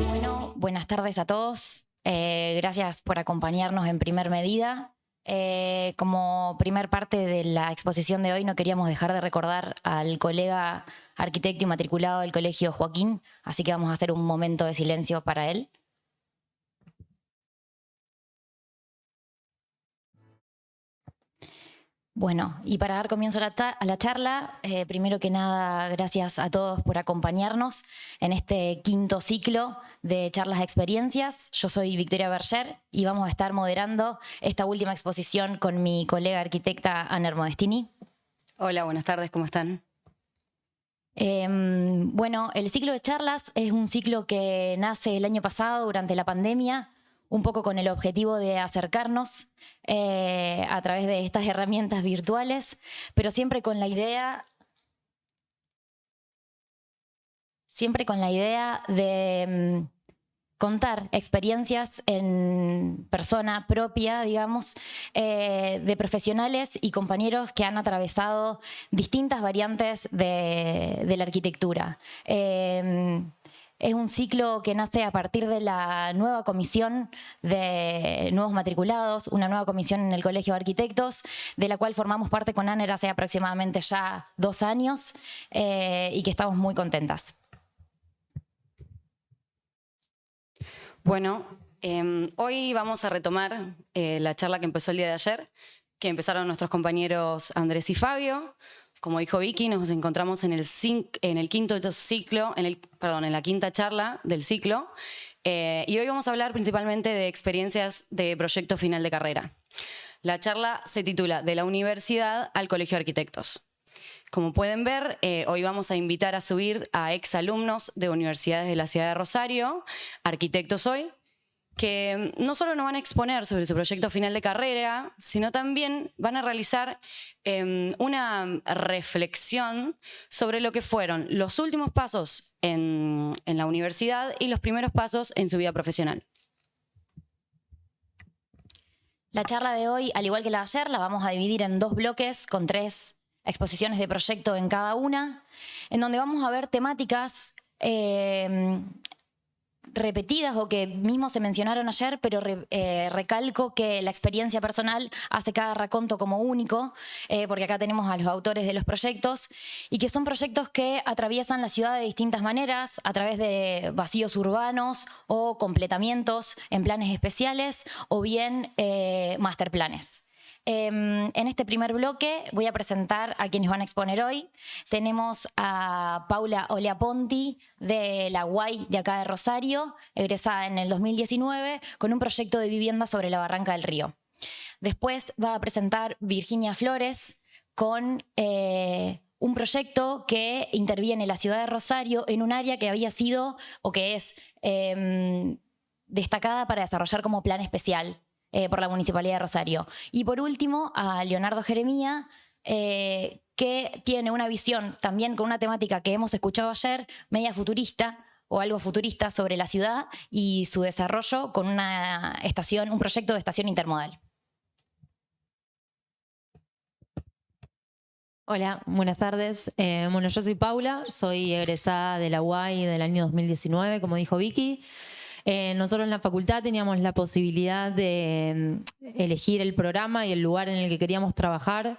Bueno, buenas tardes a todos. Gracias por acompañarnos en Primer Medida. Como primer parte de la exposición de hoy, no queríamos dejar de recordar al colega arquitecto y matriculado del Colegio Joaquín, así que vamos a hacer un momento de silencio para él. Bueno, y para dar comienzo a la charla, primero que nada, gracias a todos por acompañarnos en este quinto ciclo de charlas de experiencias. Yo soy Victoria Berger y vamos a estar moderando esta última exposición con mi colega arquitecta Aner Modestini. Hola, buenas tardes, ¿cómo están? Bueno, el ciclo de charlas es un ciclo que nace el año pasado durante la pandemia, un poco con el objetivo de acercarnos a través de estas herramientas virtuales, pero siempre con la idea de contar experiencias en persona propia, digamos, de profesionales y compañeros que han atravesado distintas variantes de la arquitectura. Es un ciclo que nace a partir de la nueva comisión de nuevos matriculados, una nueva comisión en el Colegio de Arquitectos, de la cual formamos parte con Aner hace aproximadamente ya 2 años y que estamos muy contentas. Bueno, hoy vamos a retomar la charla que empezó el día de ayer, que empezaron nuestros compañeros Andrés y Fabio. Como dijo Vicky, nos encontramos en el quinto ciclo, en la quinta charla del ciclo, y hoy vamos a hablar principalmente de experiencias de proyecto final de carrera. La charla se titula De la universidad al Colegio de Arquitectos. Como pueden ver, hoy vamos a invitar a subir a exalumnos de universidades de la ciudad de Rosario, arquitectos hoy, que no solo nos van a exponer sobre su proyecto final de carrera, sino también van a realizar una reflexión sobre lo que fueron los últimos pasos en la universidad y los primeros pasos en su vida profesional. La charla de hoy, al igual que la de ayer, la vamos a dividir en 2 bloques con 3 exposiciones de proyecto en cada una, en donde vamos a ver temáticas repetidas o que mismo se mencionaron ayer, pero recalco que la experiencia personal hace cada raconto como único, porque acá tenemos a los autores de los proyectos, y que son proyectos que atraviesan la ciudad de distintas maneras, a través de vacíos urbanos o completamientos en planes especiales, o bien masterplanes. En este primer bloque voy a presentar a quienes van a exponer hoy. Tenemos a Paula Oleaponti de la UAI de acá de Rosario, egresada en el 2019 con un proyecto de vivienda sobre la Barranca del Río. Después va a presentar Virginia Flores con un proyecto que interviene en la ciudad de Rosario en un área que había sido o que es destacada para desarrollar como plan especial por la Municipalidad de Rosario. Y por último, a Leonardo Jeremía, que tiene una visión también con una temática que hemos escuchado ayer, media futurista o algo futurista sobre la ciudad y su desarrollo con un proyecto de estación intermodal. Hola, buenas tardes. Bueno, yo soy Paula, soy egresada de la UAI del año 2019, como dijo Vicky. Nosotros en la facultad teníamos la posibilidad de elegir el programa y el lugar en el que queríamos trabajar.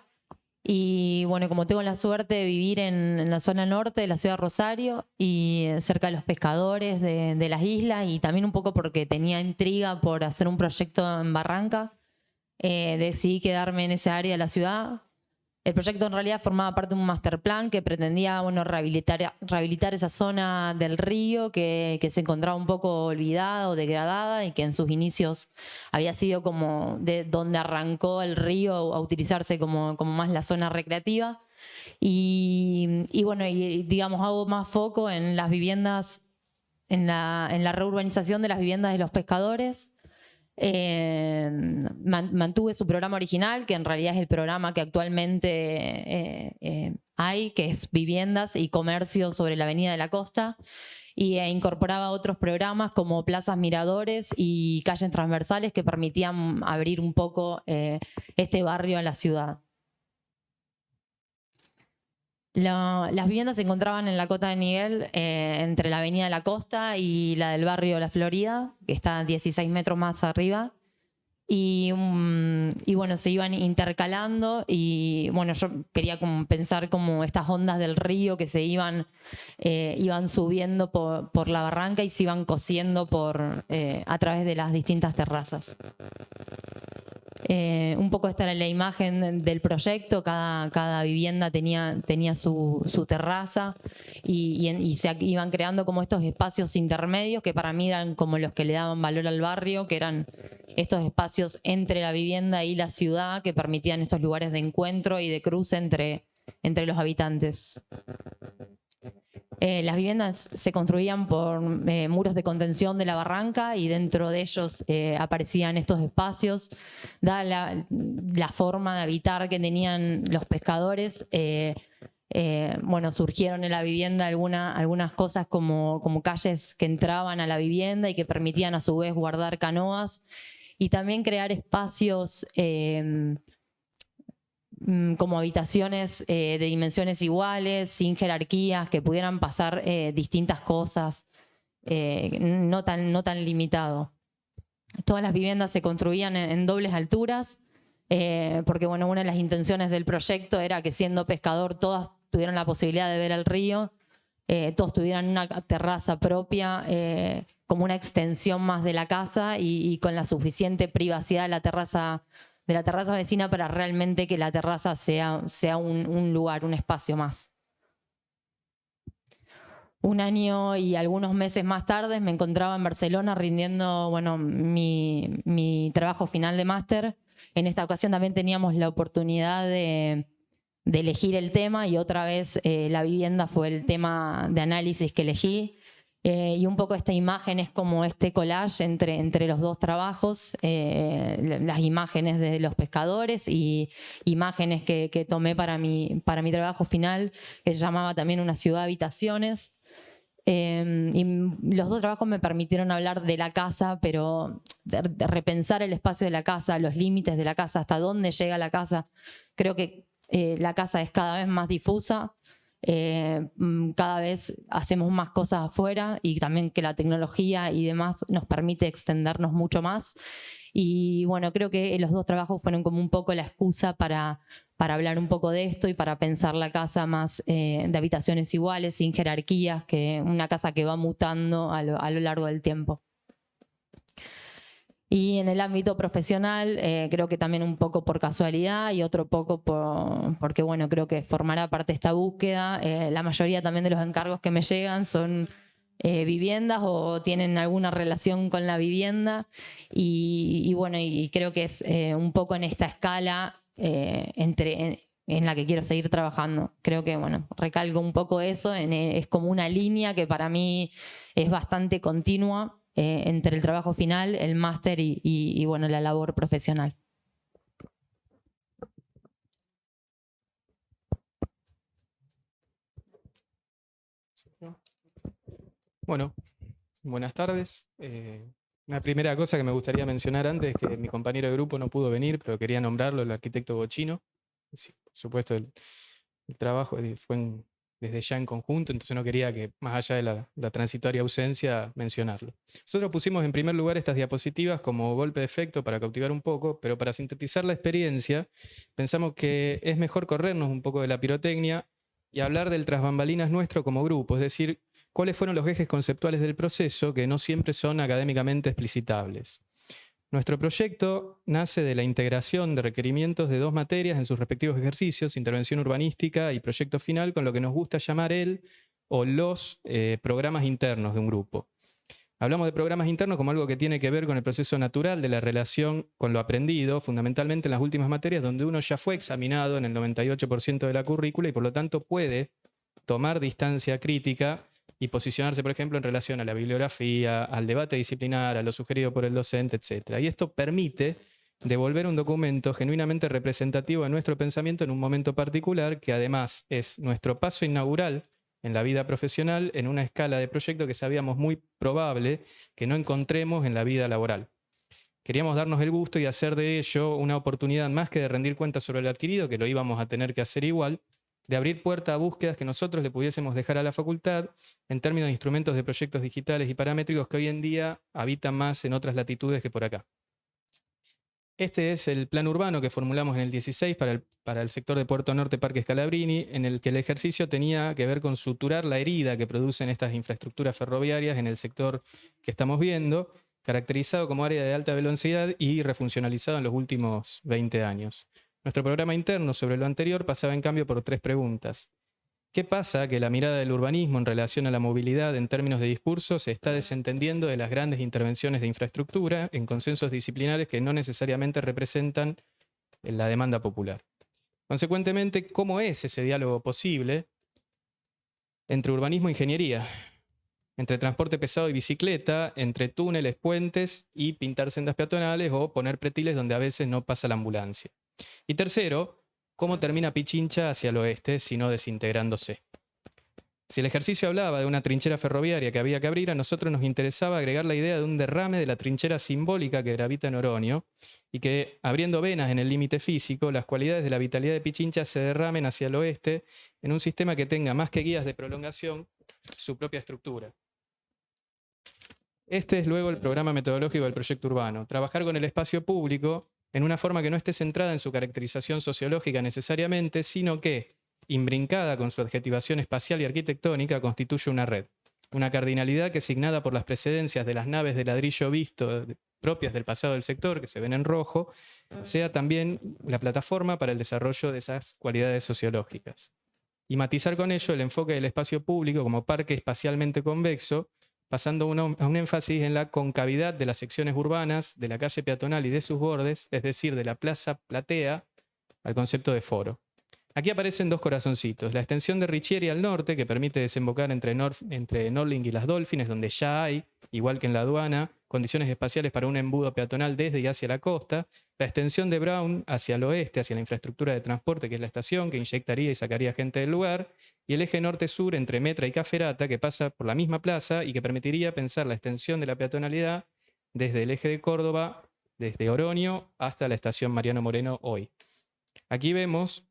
Y bueno, como tengo la suerte de vivir en la zona norte de la ciudad de Rosario y cerca de los pescadores de las islas, y también un poco porque tenía intriga por hacer un proyecto en Barranca, decidí quedarme en esa área de la ciudad. El proyecto en realidad formaba parte de un masterplan que pretendía, bueno, rehabilitar esa zona del río que se encontraba un poco olvidada o degradada y que en sus inicios había sido como de donde arrancó el río a utilizarse como más la zona recreativa. Y bueno, digamos, hago más foco en las viviendas, en la reurbanización de las viviendas de los pescadores. Mantuve su programa original, que en realidad es el programa que actualmente hay, que es viviendas y comercio sobre la avenida de la costa, y incorporaba otros programas como plazas miradores y calles transversales que permitían abrir un poco este barrio a la ciudad. Las viviendas se encontraban en la cota de nivel entre la avenida de la Costa y la del barrio La Florida, que está 16 metros más arriba. Y bueno, se iban intercalando y bueno, yo quería como pensar como estas ondas del río que se iban subiendo por la barranca y se iban cosiendo a través de las distintas terrazas. Un poco esta era la imagen del proyecto, cada vivienda tenía su terraza y se iban creando como estos espacios intermedios que para mí eran como los que le daban valor al barrio, que eran estos espacios entre la vivienda y la ciudad que permitían estos lugares de encuentro y de cruce entre los habitantes. Las viviendas se construían por muros de contención de la barranca y dentro de ellos aparecían estos espacios. Dada la forma de habitar que tenían los pescadores, bueno, surgieron en la vivienda algunas cosas como calles que entraban a la vivienda y que permitían a su vez guardar canoas y también crear espacios como habitaciones de dimensiones iguales, sin jerarquías, que pudieran pasar distintas cosas, no tan limitado. Todas las viviendas se construían en dobles alturas, porque bueno, una de las intenciones del proyecto era que siendo pescador todas tuvieran la posibilidad de ver el río, todos tuvieran una terraza propia, como una extensión más de la casa y con la suficiente privacidad de la terraza vecina para realmente que la terraza sea un lugar, un espacio más. Un año y algunos meses más tarde me encontraba en Barcelona rindiendo bueno, mi trabajo final de máster. En esta ocasión también teníamos la oportunidad de elegir el tema y otra vez la vivienda fue el tema de análisis que elegí. Y un poco esta imagen es como este collage entre los dos trabajos, las imágenes de los pescadores y imágenes que tomé para mi trabajo final, que se llamaba también Una ciudad de habitaciones. Y los dos trabajos me permitieron hablar de la casa, pero de repensar el espacio de la casa, los límites de la casa, hasta dónde llega la casa. Creo que la casa es cada vez más difusa. Cada vez hacemos más cosas afuera y también que la tecnología y demás nos permite extendernos mucho más y bueno, creo que los dos trabajos fueron como un poco la excusa para hablar un poco de esto y para pensar la casa más de habitaciones iguales, sin jerarquías, que una casa que va mutando a lo largo del tiempo. Y en el ámbito profesional, creo que también un poco por casualidad y otro poco porque bueno, creo que formará parte de esta búsqueda. La mayoría también de los encargos que me llegan son viviendas o tienen alguna relación con la vivienda. Y bueno, y creo que es un poco en esta escala en la que quiero seguir trabajando. Creo que, bueno, recalco un poco eso, es como una línea que para mí es bastante continua. Entre el trabajo final, el máster y bueno, la labor profesional. Bueno, buenas tardes. Una primera cosa que me gustaría mencionar antes es que mi compañero de grupo no pudo venir, pero quería nombrarlo, el arquitecto Bochino. Sí, por supuesto, el trabajo fue desde ya en conjunto, entonces no quería que, más allá de la transitoria ausencia, mencionarlo. Nosotros pusimos en primer lugar estas diapositivas como golpe de efecto para cautivar un poco, pero para sintetizar la experiencia, pensamos que es mejor corrernos un poco de la pirotecnia y hablar del tras bambalinas nuestro como grupo, es decir, cuáles fueron los ejes conceptuales del proceso que no siempre son académicamente explicitables. Nuestro proyecto nace de la integración de requerimientos de dos materias en sus respectivos ejercicios, intervención urbanística y proyecto final, con lo que nos gusta llamar los programas internos de un grupo. Hablamos de programas internos como algo que tiene que ver con el proceso natural de la relación con lo aprendido, fundamentalmente en las últimas materias donde uno ya fue examinado en el 98% de la currícula y por lo tanto puede tomar distancia crítica y posicionarse, por ejemplo, en relación a la bibliografía, al debate disciplinar, a lo sugerido por el docente, etc. Y esto permite devolver un documento genuinamente representativo de nuestro pensamiento en un momento particular, que además es nuestro paso inaugural en la vida profesional en una escala de proyecto que sabíamos muy probable que no encontremos en la vida laboral. Queríamos darnos el gusto y hacer de ello una oportunidad más que de rendir cuentas sobre lo adquirido, que lo íbamos a tener que hacer igual, de abrir puerta a búsquedas que nosotros le pudiésemos dejar a la facultad en términos de instrumentos de proyectos digitales y paramétricos que hoy en día habitan más en otras latitudes que por acá. Este es el plan urbano que formulamos en el 16 para el sector de Puerto Norte Parque Scalabrini, en el que el ejercicio tenía que ver con suturar la herida que producen estas infraestructuras ferroviarias en el sector que estamos viendo, caracterizado como área de alta velocidad y refuncionalizado en los últimos 20 años. Nuestro programa interno sobre lo anterior pasaba en cambio por 3 preguntas. ¿Qué pasa que la mirada del urbanismo en relación a la movilidad en términos de discurso se está desentendiendo de las grandes intervenciones de infraestructura en consensos disciplinares que no necesariamente representan la demanda popular? Consecuentemente, ¿cómo es ese diálogo posible entre urbanismo e ingeniería? Entre transporte pesado y bicicleta, entre túneles, puentes y pintar sendas peatonales o poner pretiles donde a veces no pasa la ambulancia. Y tercero, ¿cómo termina Pichincha hacia el oeste, sino desintegrándose? Si el ejercicio hablaba de una trinchera ferroviaria que había que abrir, a nosotros nos interesaba agregar la idea de un derrame de la trinchera simbólica que gravita en Oroño y que, abriendo venas en el límite físico, las cualidades de la vitalidad de Pichincha se derramen hacia el oeste en un sistema que tenga más que guías de prolongación su propia estructura. Este es luego el programa metodológico del proyecto urbano. Trabajar con el espacio público en una forma que no esté centrada en su caracterización sociológica necesariamente, sino que, imbrincada con su adjetivación espacial y arquitectónica, constituye una red. Una cardinalidad que, signada por las precedencias de las naves de ladrillo visto propias del pasado del sector, que se ven en rojo, sea también la plataforma para el desarrollo de esas cualidades sociológicas. Y matizar con ello el enfoque del espacio público como parque espacialmente convexo, pasando a un énfasis en la concavidad de las secciones urbanas, de la calle peatonal y de sus bordes, es decir, de la plaza platea al concepto de foro. Aquí aparecen 2 corazoncitos. La extensión de Richieri al norte, que permite desembocar entre Norling y las Dolphins, donde ya hay, igual que en la aduana, condiciones espaciales para un embudo peatonal desde y hacia la costa. La extensión de Brown hacia el oeste, hacia la infraestructura de transporte, que es la estación, que inyectaría y sacaría gente del lugar. Y el eje norte-sur entre Metra y Caferata, que pasa por la misma plaza y que permitiría pensar la extensión de la peatonalidad desde el eje de Córdoba, desde Oroño hasta la estación Mariano Moreno hoy. Aquí vemos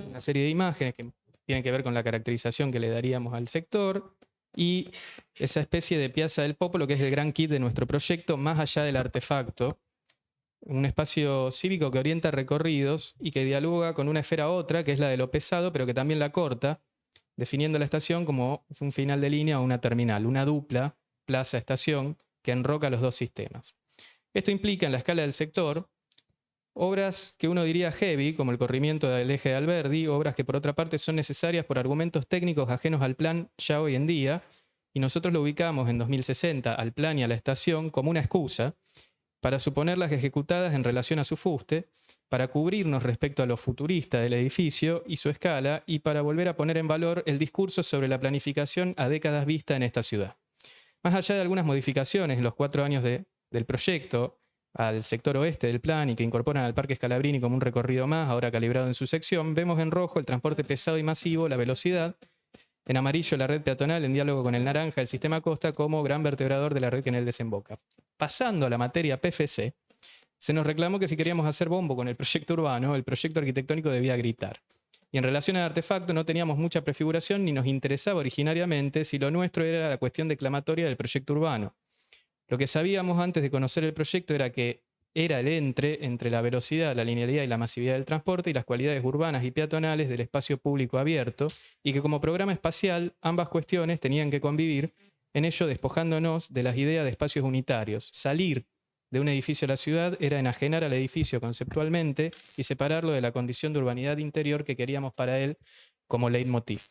una serie de imágenes que tienen que ver con la caracterización que le daríamos al sector y esa especie de Piazza del Popolo, que es el gran kit de nuestro proyecto, más allá del artefacto. Un espacio cívico que orienta recorridos y que dialoga con una esfera otra, que es la de lo pesado, pero que también la corta, definiendo la estación como un final de línea o una terminal, una dupla plaza-estación que enroca los 2 sistemas. Esto implica en la escala del sector obras que uno diría heavy, como el corrimiento del eje de Alberdi, obras que por otra parte son necesarias por argumentos técnicos ajenos al plan ya hoy en día, y nosotros lo ubicamos en 2060 al plan y a la estación como una excusa para suponerlas ejecutadas en relación a su fuste, para cubrirnos respecto a lo futurista del edificio y su escala, y para volver a poner en valor el discurso sobre la planificación a décadas vista en esta ciudad. Más allá de algunas modificaciones en los 4 años del proyecto, al sector oeste del plan y que incorporan al Parque Scalabrini como un recorrido más, ahora calibrado en su sección, vemos en rojo el transporte pesado y masivo, la velocidad, en amarillo la red peatonal en diálogo con el naranja, el sistema costa como gran vertebrador de la red que en él desemboca. Pasando a la materia PFC, se nos reclamó que si queríamos hacer bombo con el proyecto urbano, el proyecto arquitectónico debía gritar. Y en relación al artefacto no teníamos mucha prefiguración ni nos interesaba originariamente si lo nuestro era la cuestión declamatoria del proyecto urbano. Lo que sabíamos antes de conocer el proyecto era que era el entre la velocidad, la linealidad y la masividad del transporte y las cualidades urbanas y peatonales del espacio público abierto, y que como programa espacial ambas cuestiones tenían que convivir, en ello despojándonos de las ideas de espacios unitarios. Salir de un edificio a la ciudad era enajenar al edificio conceptualmente y separarlo de la condición de urbanidad interior que queríamos para él como leitmotiv.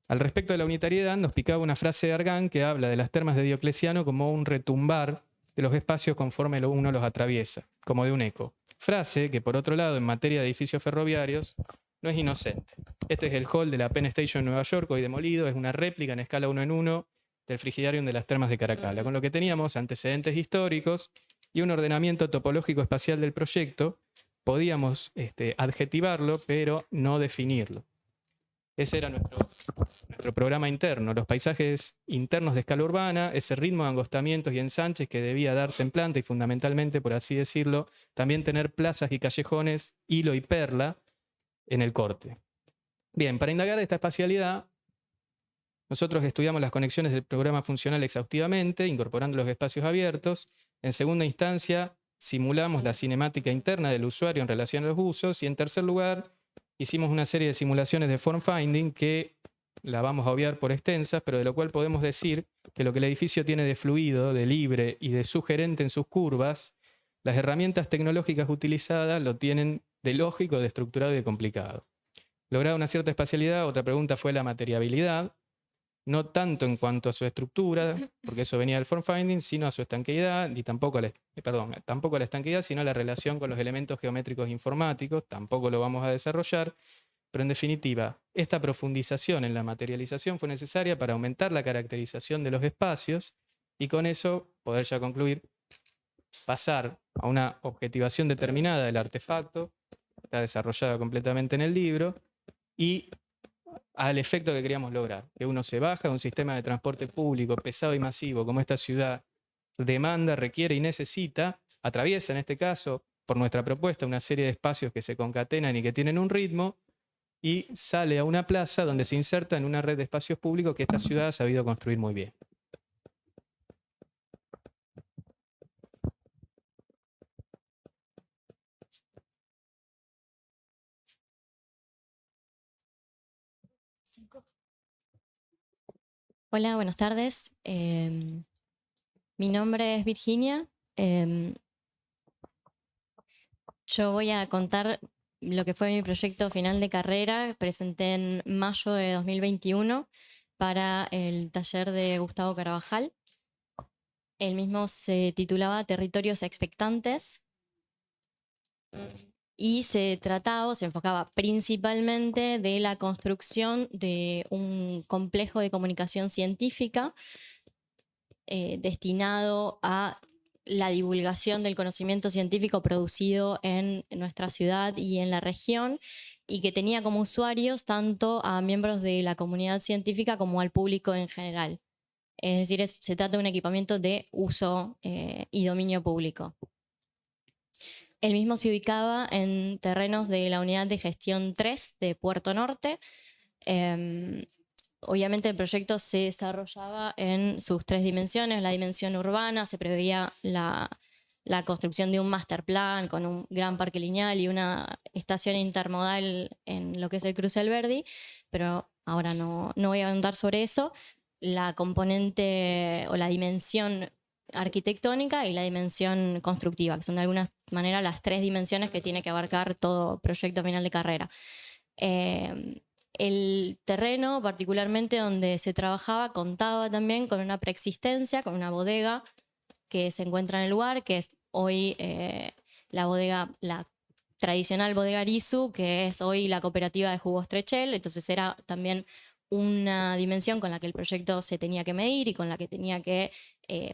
Al respecto de la unitariedad, nos picaba una frase de Argan que habla de las termas de Diocleciano como un retumbar de los espacios conforme uno los atraviesa, como de un eco. Frase que, por otro lado, en materia de edificios ferroviarios, no es inocente. Este es el hall de la Penn Station en Nueva York, hoy demolido, es una réplica en escala 1 en 1 del frigidarium de las termas de Caracalla, con lo que teníamos antecedentes históricos y un ordenamiento topológico espacial del proyecto. Podíamos adjetivarlo, pero no definirlo. Ese era nuestro programa interno, los paisajes internos de escala urbana, ese ritmo de angostamientos y ensanches que debía darse en planta y fundamentalmente, por así decirlo, también tener plazas y callejones, hilo y perla en el corte. Bien, para indagar esta espacialidad, nosotros estudiamos las conexiones del programa funcional exhaustivamente, incorporando los espacios abiertos. En segunda instancia, simulamos la cinemática interna del usuario en relación a los usos. Y en tercer lugar, hicimos una serie de simulaciones de form finding que la vamos a obviar por extensas, pero de lo cual podemos decir que lo que el edificio tiene de fluido, de libre y de sugerente en sus curvas, las herramientas tecnológicas utilizadas lo tienen de lógico, de estructurado y de complicado. Lograda una cierta espacialidad, otra pregunta fue la materiabilidad. No tanto en cuanto a su estructura, porque eso venía del form finding, sino a su estanqueidad, y tampoco a la estanqueidad, sino a la relación con los elementos geométricos informáticos, tampoco lo vamos a desarrollar, pero en definitiva, esta profundización en la materialización fue necesaria para aumentar la caracterización de los espacios y con eso poder ya concluir, pasar a una objetivación determinada del artefacto, está desarrollada completamente en el libro, y al efecto que queríamos lograr, que uno se baja de un sistema de transporte público pesado y masivo como esta ciudad demanda, requiere y necesita, atraviesa en este caso, por nuestra propuesta, una serie de espacios que se concatenan y que tienen un ritmo, y sale a una plaza donde se inserta en una red de espacios públicos que esta ciudad ha sabido construir muy bien. Hola, buenas tardes. Mi nombre es Virginia. Yo voy a contar lo que fue mi proyecto final de carrera. Presenté en mayo de 2021 para el taller de Gustavo Carabajal. El mismo se titulaba Territorios Expectantes y se trataba o se enfocaba principalmente de la construcción de un complejo de comunicación científica destinado a la divulgación del conocimiento científico producido en nuestra ciudad y en la región, y que tenía como usuarios tanto a miembros de la comunidad científica como al público en general. Es decir, se trata de un equipamiento de uso y dominio público. El mismo se ubicaba en terrenos de la Unidad de Gestión 3 de Puerto Norte. Obviamente el proyecto se desarrollaba en sus 3 dimensiones. La dimensión urbana, se preveía la construcción de un master plan con un gran parque lineal y una estación intermodal en lo que es el Cruce Alberdi, pero ahora no voy a ahondar sobre eso. La componente o la dimensión arquitectónica y la dimensión constructiva, que son de alguna manera las 3 dimensiones que tiene que abarcar todo proyecto final de carrera. El terreno, particularmente donde se trabajaba, contaba también con una preexistencia, con una bodega que se encuentra en el lugar, que es hoy la tradicional bodega Arisu, que es hoy la cooperativa de jugos Trechel. Entonces era también una dimensión con la que el proyecto se tenía que medir y con la que tenía que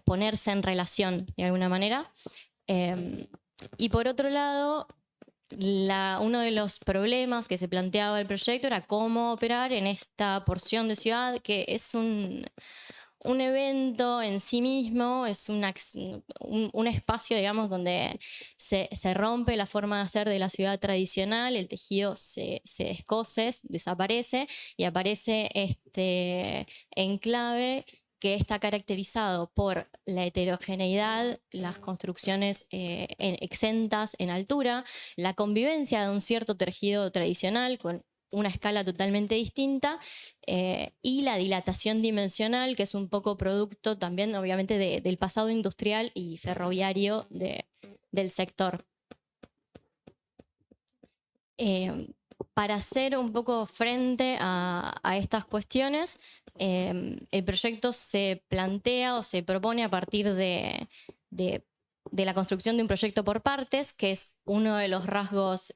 ponerse en relación de alguna manera. Y por otro lado, uno de los problemas que se planteaba el proyecto era cómo operar en esta porción de ciudad, que es un evento en sí mismo, es un espacio, digamos, donde se rompe la forma de hacer de la ciudad tradicional, el tejido se descose, desaparece y aparece este enclave que está caracterizado por la heterogeneidad, las construcciones exentas en altura, la convivencia de un cierto tejido tradicional con una escala totalmente distinta y la dilatación dimensional, que es un poco producto también, obviamente, del pasado industrial y ferroviario del sector. Para hacer un poco frente a estas cuestiones, el proyecto se plantea o se propone a partir de la construcción de un proyecto por partes, que es uno de los rasgos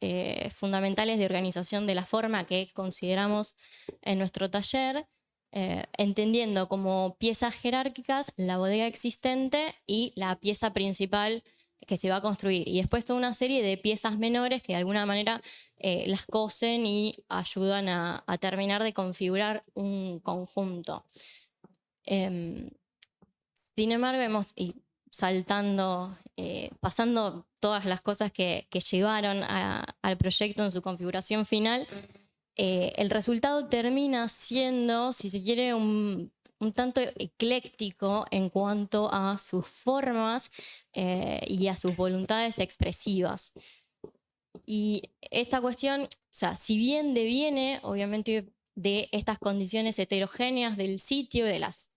fundamentales de organización de la forma que consideramos en nuestro taller, entendiendo como piezas jerárquicas la bodega existente y la pieza principal que se va a construir, y después toda una serie de piezas menores que de alguna manera las cosen y ayudan a terminar de configurar un conjunto. Sin embargo, pasando todas las cosas que llevaron al proyecto en su configuración final, el resultado termina siendo, si se quiere, un tanto ecléctico en cuanto a sus formas y a sus voluntades expresivas. Y esta cuestión, o sea, si bien deviene, obviamente, de estas condiciones heterogéneas del sitio, de las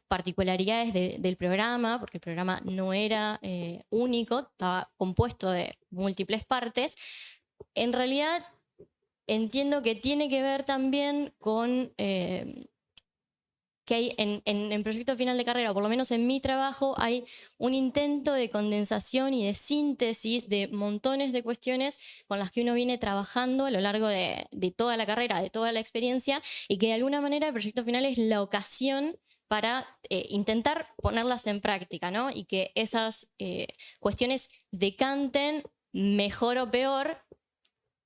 particularidades del programa, porque el programa no era único, estaba compuesto de múltiples partes, en realidad entiendo que tiene que ver también con que hay en proyecto final de carrera, o por lo menos en mi trabajo, hay un intento de condensación y de síntesis de montones de cuestiones con las que uno viene trabajando a lo largo de toda la carrera, de toda la experiencia, y que de alguna manera el proyecto final es la ocasión para intentar ponerlas en práctica, ¿no? Y que esas cuestiones decanten mejor o peor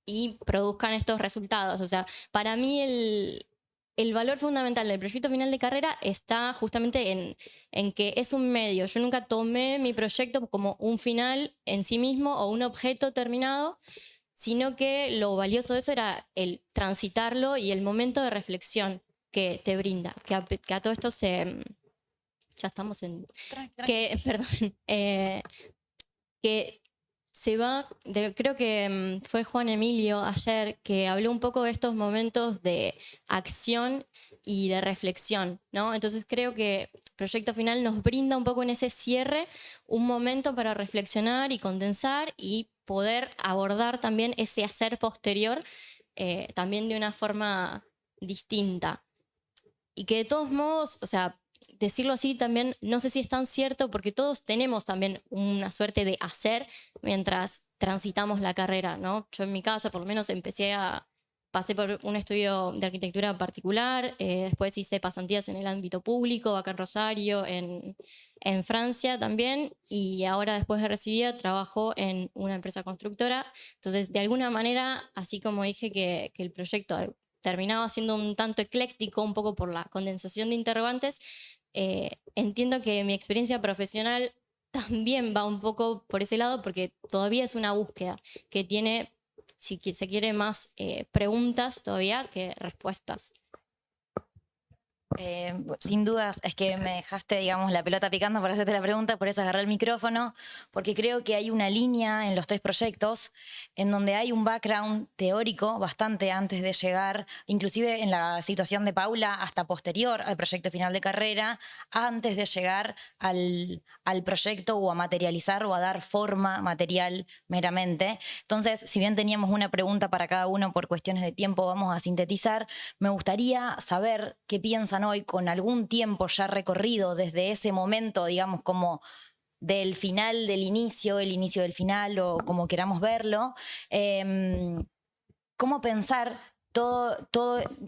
y produzcan estos resultados. O sea, para mí el valor fundamental del proyecto final de carrera está justamente en que es un medio. Yo nunca tomé mi proyecto como un final en sí mismo o un objeto terminado, sino que lo valioso de eso era el transitarlo y el momento de reflexión que te brinda, que a todo esto se... Ya estamos en... Que, perdón, que se va, creo que fue Juan Emilio ayer que habló un poco de estos momentos de acción y de reflexión, ¿no? Entonces creo que Proyecto Final nos brinda un poco en ese cierre un momento para reflexionar y condensar y poder abordar también ese hacer posterior también de una forma distinta. Y que de todos modos, o sea, decirlo así también, no sé si es tan cierto porque todos tenemos también una suerte de hacer mientras transitamos la carrera, ¿no? Yo en mi caso, por lo menos, pasé por un estudio de arquitectura particular, después hice pasantías en el ámbito público, acá en Rosario, en Francia también, y ahora después de recibida trabajo en una empresa constructora. Entonces, de alguna manera, así como dije que el proyecto terminaba siendo un tanto ecléctico, un poco por la condensación de interrogantes, entiendo que mi experiencia profesional también va un poco por ese lado, porque todavía es una búsqueda que tiene, si se quiere, más preguntas todavía que respuestas. Sin dudas, es que me dejaste, digamos, la pelota picando para hacerte la pregunta, por eso agarré el micrófono, porque creo que hay una línea en los tres proyectos en donde hay un background teórico bastante antes de llegar, inclusive en la situación de Paula, hasta posterior al proyecto final de carrera, antes de llegar al proyecto o a materializar o a dar forma material meramente. Entonces, si bien teníamos una pregunta para cada uno por cuestiones de tiempo, vamos a sintetizar. Me gustaría saber qué piensan hoy con algún tiempo ya recorrido desde ese momento, digamos, como del final del inicio, el inicio del final o como queramos verlo. ¿Cómo pensar todo,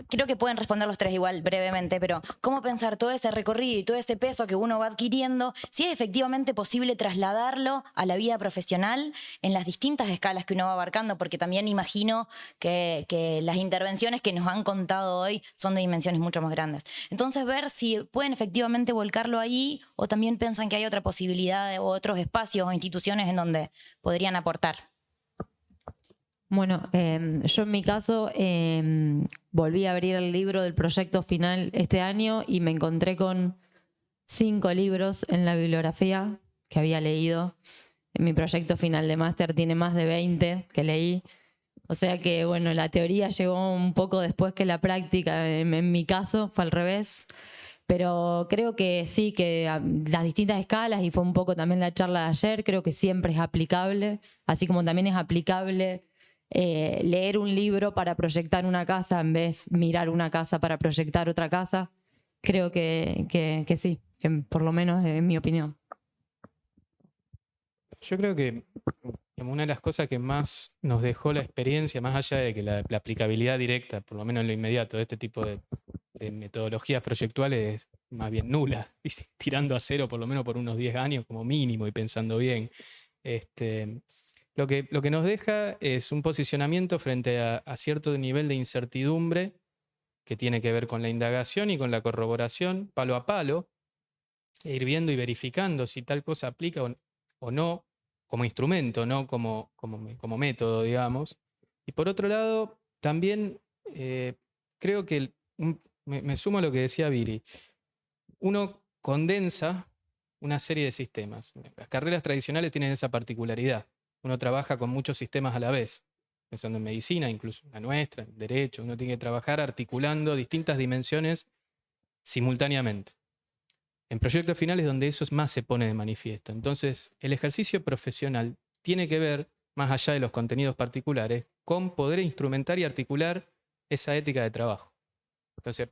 creo que pueden responder los tres igual brevemente, pero cómo pensar todo ese recorrido y todo ese peso que uno va adquiriendo, si es efectivamente posible trasladarlo a la vida profesional en las distintas escalas que uno va abarcando, porque también imagino que las intervenciones que nos han contado hoy son de dimensiones mucho más grandes. Entonces, ver si pueden efectivamente volcarlo ahí o también piensan que hay otra posibilidad o otros espacios o instituciones en donde podrían aportar. Bueno, yo en mi caso volví a abrir el libro del proyecto final este año y me encontré con 5 libros en la bibliografía que había leído. En mi proyecto final de máster tiene más de 20 que leí. O sea que, bueno, la teoría llegó un poco después que la práctica. En mi caso fue al revés. Pero creo que sí, que a las distintas escalas, y fue un poco también la charla de ayer, creo que siempre es aplicable, así como también es aplicable leer un libro para proyectar una casa en vez de mirar una casa para proyectar otra casa. Creo que sí, que por lo menos es mi opinión. Yo creo que una de las cosas que más nos dejó la experiencia, más allá de que la aplicabilidad directa, por lo menos en lo inmediato, de este tipo de metodologías proyectuales es más bien nula, tirando a cero por lo menos por unos 10 años como mínimo y pensando bien. Lo que nos deja es un posicionamiento frente a cierto nivel de incertidumbre que tiene que ver con la indagación y con la corroboración, palo a palo, e ir viendo y verificando si tal cosa aplica o no, como instrumento, no como método, digamos. Y por otro lado, también creo que me sumo a lo que decía Viri. Uno condensa una serie de sistemas. Las carreras tradicionales tienen esa particularidad. Uno trabaja con muchos sistemas a la vez, pensando en medicina, incluso la nuestra, en derecho. Uno tiene que trabajar articulando distintas dimensiones simultáneamente. En proyectos finales donde eso más se pone de manifiesto. Entonces, el ejercicio profesional tiene que ver, más allá de los contenidos particulares, con poder instrumentar y articular esa ética de trabajo. Entonces,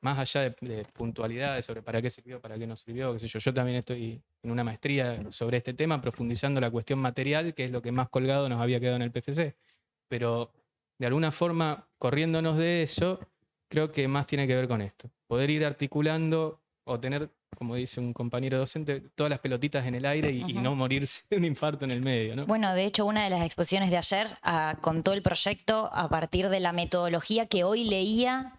más allá de puntualidades sobre para qué sirvió, para qué no sirvió, qué sé yo también estoy en una maestría sobre este tema, profundizando la cuestión material, que es lo que más colgado nos había quedado en el PFC. Pero, de alguna forma, corriéndonos de eso, creo que más tiene que ver con esto. Poder ir articulando o tener, como dice un compañero docente, todas las pelotitas en el aire y no morirse de un infarto en el medio, ¿no? Bueno, de hecho, una de las exposiciones de ayer contó el proyecto a partir de la metodología que hoy leía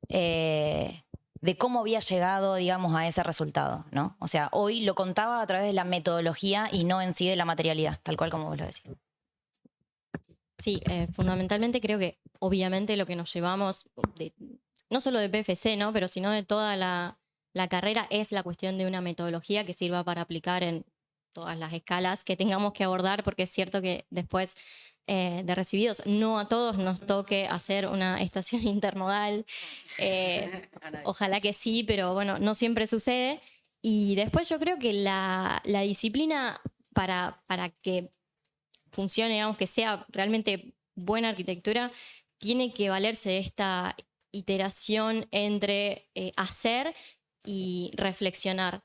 de cómo había llegado, digamos, a ese resultado, ¿no? O sea, hoy lo contaba a través de la metodología y no en sí de la materialidad, tal cual como vos lo decís. Sí, fundamentalmente creo que obviamente lo que nos llevamos, no solo de PFC, ¿no? Pero sino de toda la carrera, es la cuestión de una metodología que sirva para aplicar en todas las escalas que tengamos que abordar, porque es cierto que después de recibidos, no a todos nos toque hacer una estación internodal. Ojalá que sí, pero bueno, no siempre sucede. Y después yo creo que la disciplina para que funcione, digamos, que sea realmente buena arquitectura, tiene que valerse de esta iteración entre hacer y reflexionar,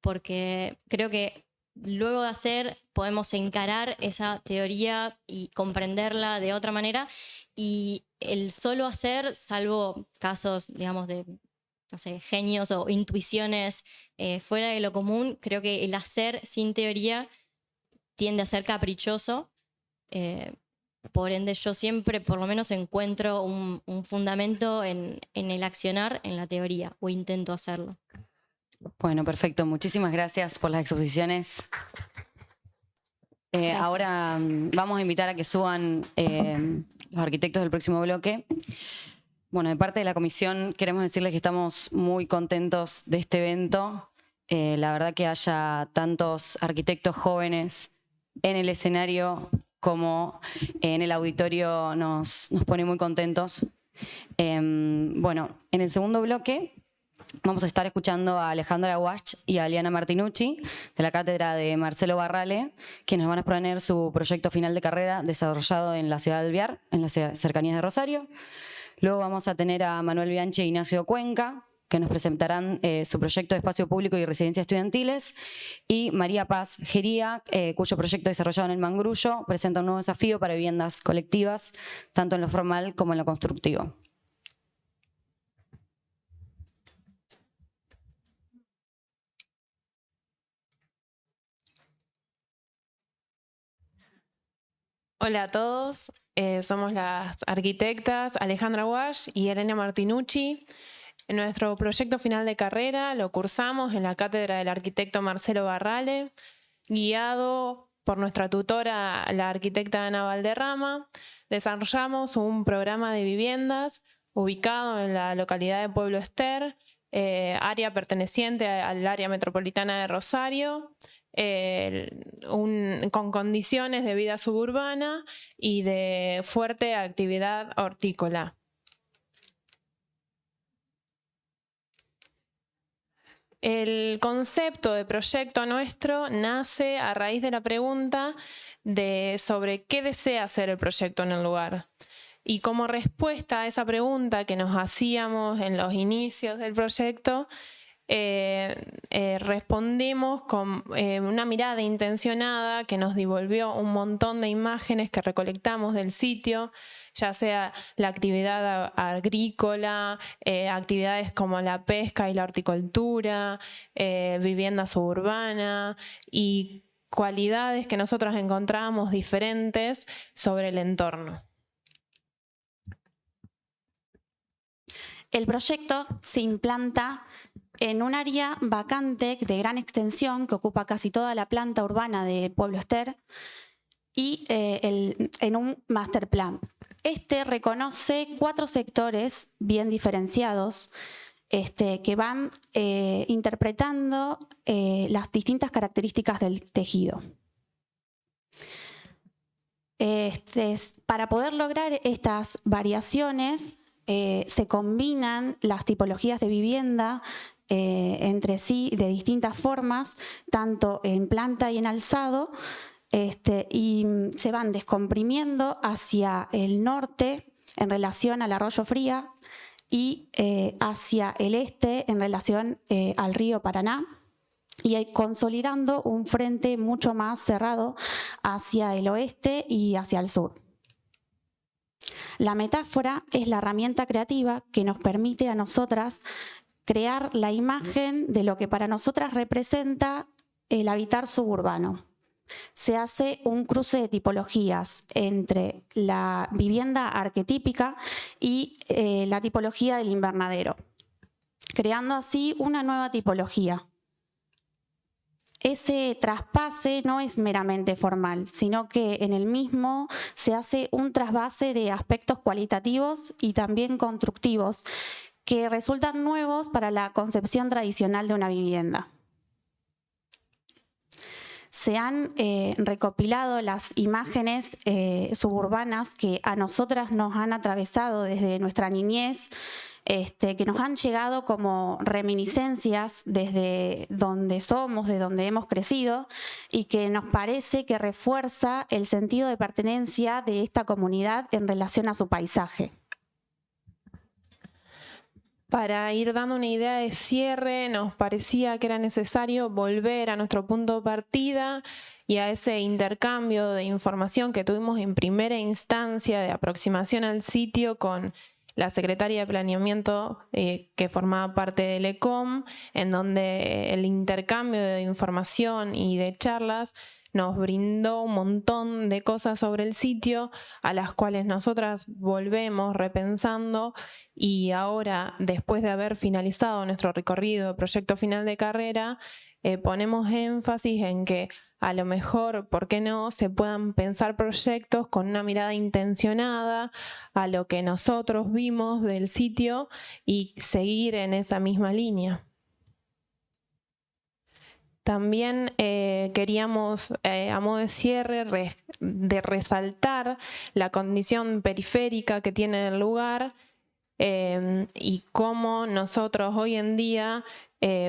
porque creo que luego de hacer podemos encarar esa teoría y comprenderla de otra manera, y el solo hacer, salvo casos, digamos, de, no sé, genios o intuiciones fuera de lo común, creo que el hacer sin teoría tiende a ser caprichoso. Por ende, yo siempre, por lo menos, encuentro un fundamento en el accionar, en la teoría, o intento hacerlo. Bueno, perfecto. Muchísimas gracias por las exposiciones. Ahora vamos a invitar a que suban los arquitectos del próximo bloque. Bueno, de parte de la comisión queremos decirles que estamos muy contentos de este evento. La verdad que haya tantos arquitectos jóvenes en el escenario como en el auditorio nos pone muy contentos. Bueno, en el segundo bloque vamos a estar escuchando a Alejandra Walsh y a Aliana Martinucci de la cátedra de Marcelo Barrale, quienes van a exponer su proyecto final de carrera desarrollado en la ciudad de Alvear, en las cercanías de Rosario. Luego vamos a tener a Manuel Bianchi e Ignacio Cuenca, que nos presentarán su proyecto de espacio público y residencias estudiantiles, y María Paz Gería, cuyo proyecto desarrollado en el Mangrullo presenta un nuevo desafío para viviendas colectivas, tanto en lo formal como en lo constructivo. Hola a todos, somos las arquitectas Alejandra Walsh y Elena Martinucci. Nuestro proyecto final de carrera lo cursamos en la cátedra del arquitecto Marcelo Barrale, guiado por nuestra tutora, la arquitecta Ana Valderrama. Desarrollamos un programa de viviendas ubicado en la localidad de Pueblo Ester, área perteneciente al área metropolitana de Rosario, con condiciones de vida suburbana y de fuerte actividad hortícola. El concepto de proyecto nuestro nace a raíz de la pregunta sobre qué desea hacer el proyecto en el lugar. Y como respuesta a esa pregunta que nos hacíamos en los inicios del proyecto, respondimos con una mirada intencionada que nos devolvió un montón de imágenes que recolectamos del sitio, ya sea la actividad agrícola, actividades como la pesca y la horticultura, vivienda suburbana y cualidades que nosotros encontrábamos diferentes sobre el entorno. El proyecto se implanta en un área vacante de gran extensión que ocupa casi toda la planta urbana de Pueblo Ester y en un master plan. Este reconoce 4 sectores bien diferenciados que van interpretando las distintas características del tejido. Para poder lograr estas variaciones, se combinan las tipologías de vivienda entre sí de distintas formas, tanto en planta y en alzado, y se van descomprimiendo hacia el norte en relación al Arroyo Fría y hacia el este en relación al río Paraná, y consolidando un frente mucho más cerrado hacia el oeste y hacia el sur. La metáfora es la herramienta creativa que nos permite a nosotras crear la imagen de lo que para nosotras representa el habitar suburbano. Se hace un cruce de tipologías entre la vivienda arquetípica y la tipología del invernadero, creando así una nueva tipología. Ese traspase no es meramente formal, sino que en el mismo se hace un trasvase de aspectos cualitativos y también constructivos que resultan nuevos para la concepción tradicional de una vivienda. Se han recopilado las imágenes suburbanas que a nosotras nos han atravesado desde nuestra niñez, que nos han llegado como reminiscencias desde donde somos, de donde hemos crecido, y que nos parece que refuerza el sentido de pertenencia de esta comunidad en relación a su paisaje. Para ir dando una idea de cierre, nos parecía que era necesario volver a nuestro punto de partida y a ese intercambio de información que tuvimos en primera instancia de aproximación al sitio con la secretaria de Planeamiento que formaba parte del ECOM, en donde el intercambio de información y de charlas nos brindó un montón de cosas sobre el sitio a las cuales nosotras volvemos repensando, y ahora, después de haber finalizado nuestro recorrido, proyecto final de carrera, ponemos énfasis en que a lo mejor, ¿por qué no?, se puedan pensar proyectos con una mirada intencionada a lo que nosotros vimos del sitio y seguir en esa misma línea. También queríamos, a modo de cierre, resaltar la condición periférica que tiene el lugar y cómo nosotros hoy en día,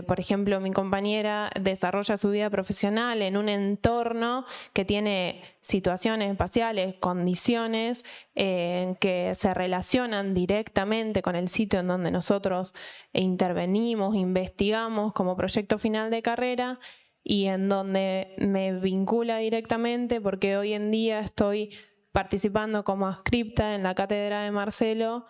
por ejemplo, mi compañera desarrolla su vida profesional en un entorno que tiene situaciones espaciales, condiciones que se relacionan directamente con el sitio en donde nosotros intervenimos, investigamos como proyecto final de carrera, y en donde me vincula directamente porque hoy en día estoy participando como adscripta en la cátedra de Marcelo